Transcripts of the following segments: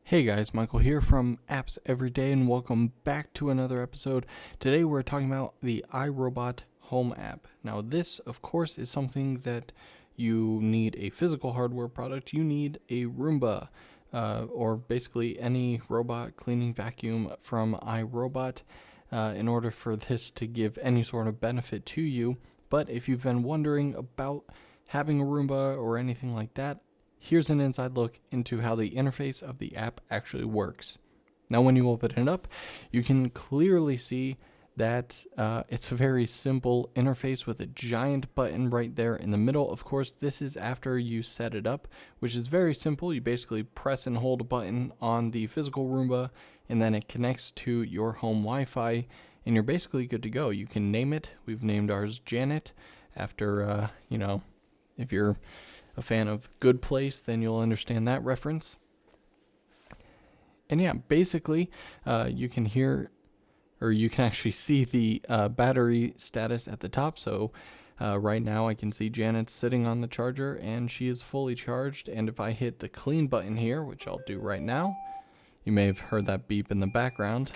Hey guys, Michael here from Apps Everyday and welcome back to another episode. Today we're talking about the iRobot Home app. Now this, of course, is something that you need a physical hardware product. You need a Roomba or basically any robot cleaning vacuum from iRobot in order for this to give any sort of benefit to you. But if you've been wondering about having a Roomba or anything like that, here's an inside look into how the interface of the app actually works. Now, when you open it up, you can clearly see that it's a very simple interface with a giant button right there in the middle. Of course, this is after you set it up, which is very simple. You basically press and hold a button on the physical Roomba, and then it connects to your home Wi-Fi, and you're basically good to go. You can name it. We've named ours Janet after, if you're a fan of Good Place, then you'll understand that reference. And yeah, basically, you can hear, or you can actually see the battery status at the top. So right now I can see Janet's sitting on the charger and she is fully charged. And if I hit the clean button here, which I'll do right now, you may have heard that beep in the background.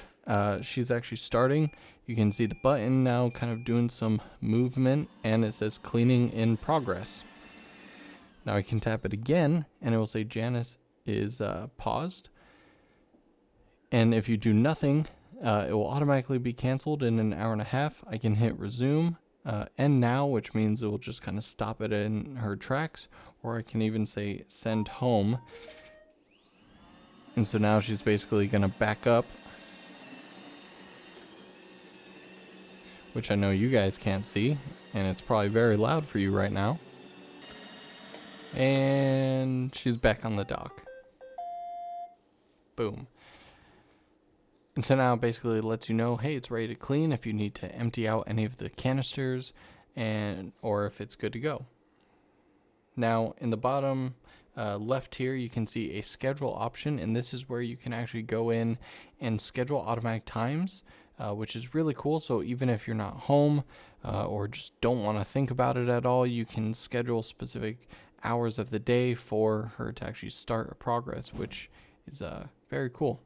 She's actually starting. You can see the button now kind of doing some movement and it says cleaning in progress. Now I can tap it again, and it will say Janice is paused. And if you do nothing, it will automatically be canceled in an hour and a half. I can hit resume, end now, which means it will just kind of stop it in her tracks. Or I can even say send home. And so now she's basically going to back up, which I know you guys can't see, and it's probably very loud for you right now. And she's back on the dock. Boom. And so now basically it lets you know, hey, it's ready to clean if you need to empty out any of the canisters or if it's good to go. Now in the bottom left here, you can see a schedule option, and this is where you can actually go in and schedule automatic times, which is really cool. So even if you're not home or just don't want to think about it at all, you can schedule specific hours of the day for her to actually start a progress, which is very cool.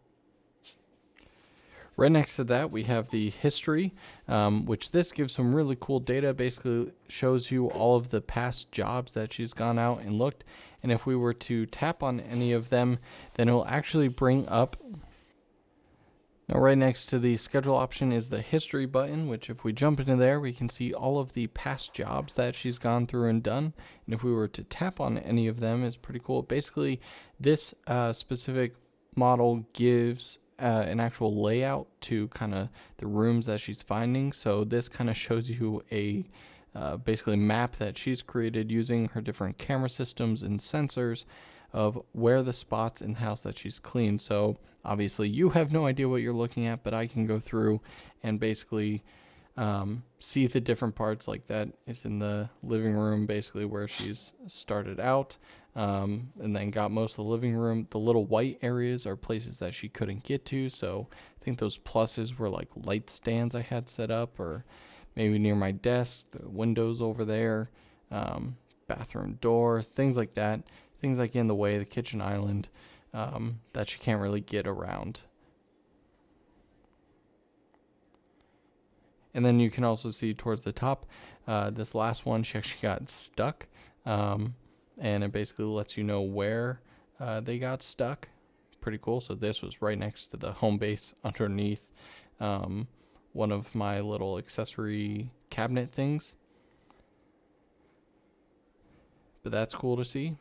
Right next to that, we have the history, which this gives some really cool data. Basically shows you all of the past jobs that she's gone out and looked. And if we were to tap on any of them, then it will actually bring up. Now, right next to the schedule option is the history button, which if we jump into there, we can see all of the past jobs that she's gone through and done. And if we were to tap on any of them, it's pretty cool. Basically, this specific model gives an actual layout to kind of the rooms that she's finding. So this kind of shows you a basically map that she's created using her different camera systems and sensors of where the spots in the house that she's cleaned. So obviously you have no idea what you're looking at, but I can go through and basically see the different parts. Like that is in the living room, basically where she's started out, and then got most of the living room. The little white areas are places that she couldn't get to. So I think those pluses were like light stands I had set up, or maybe near my desk, the windows over there, bathroom door, things like that. Things like in the way, the kitchen island, that you can't really get around. And then you can also see towards the top, this last one, she actually got stuck. And it basically lets you know where they got stuck. Pretty cool. So this was right next to the home base underneath one of my little accessory cabinet things. But that's cool to see.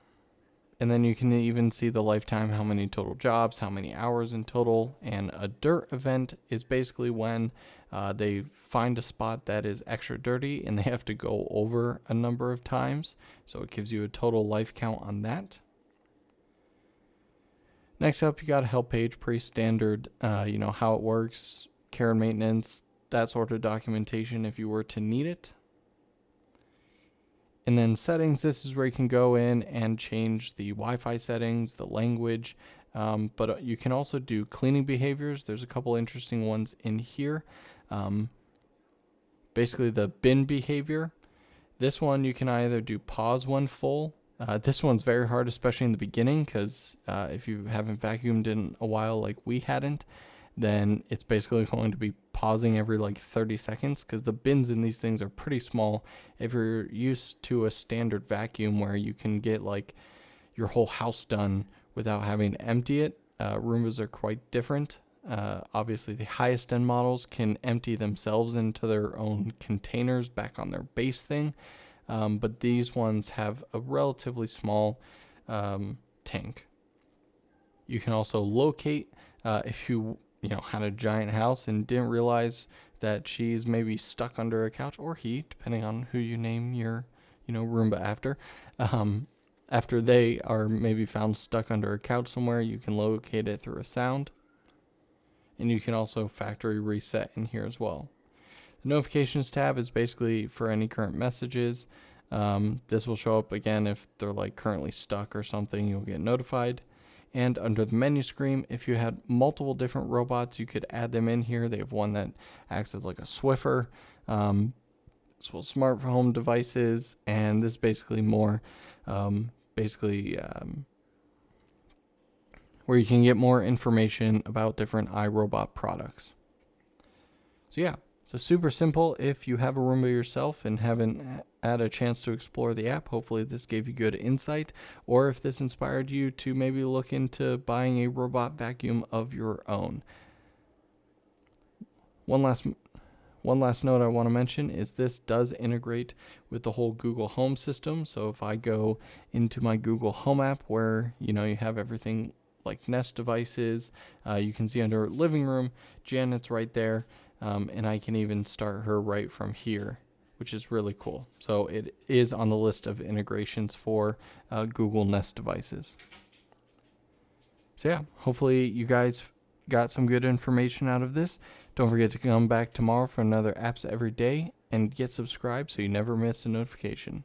And then you can even see the lifetime, how many total jobs, how many hours in total. And a dirt event is basically when they find a spot that is extra dirty and they have to go over a number of times. So it gives you a total life count on that. Next up, you got a help page, pretty standard, how it works, care and maintenance, that sort of documentation if you were to need it. And then settings, this is where you can go in and change the Wi-Fi settings, the language, but you can also do cleaning behaviors. There's a couple interesting ones in here. Basically the bin behavior. This one you can either do pause when full, This one's very hard, especially in the beginning, because if you haven't vacuumed in a while like we hadn't, then it's basically going to be pausing every like 30 seconds because the bins in these things are pretty small. If you're used to a standard vacuum where you can get like your whole house done without having to empty it, Roombas are quite different. Obviously, the highest end models can empty themselves into their own containers back on their base thing, but these ones have a relatively small tank. You can also locate if you had a giant house and didn't realize that she's maybe stuck under a couch, or he, depending on who you name your Roomba after. After they are maybe found stuck under a couch somewhere, you can locate it through a sound. And you can also factory reset in here as well. The notifications tab is basically for any current messages. This will show up again if they're like currently stuck or something, you'll get notified. And under the menu screen, if you had multiple different robots, you could add them in here. They have one that acts as like a Swiffer, as well as smart home devices, and this is basically more where you can get more information about different iRobot products. So yeah, so super simple. If you have a Roomba yourself and haven't had a chance to explore the app, hopefully this gave you good insight, or if this inspired you to maybe look into buying a robot vacuum of your own. One last note I want to mention is this does integrate with the whole Google Home system. So if I go into my Google Home app where you have everything like Nest devices, you can see under living room, Janet's right there, and I can even start her right from here, which is really cool. So it is on the list of integrations for Google Nest devices. So yeah, hopefully you guys got some good information out of this. Don't forget to come back tomorrow for another Apps Every Day and get subscribed so you never miss a notification.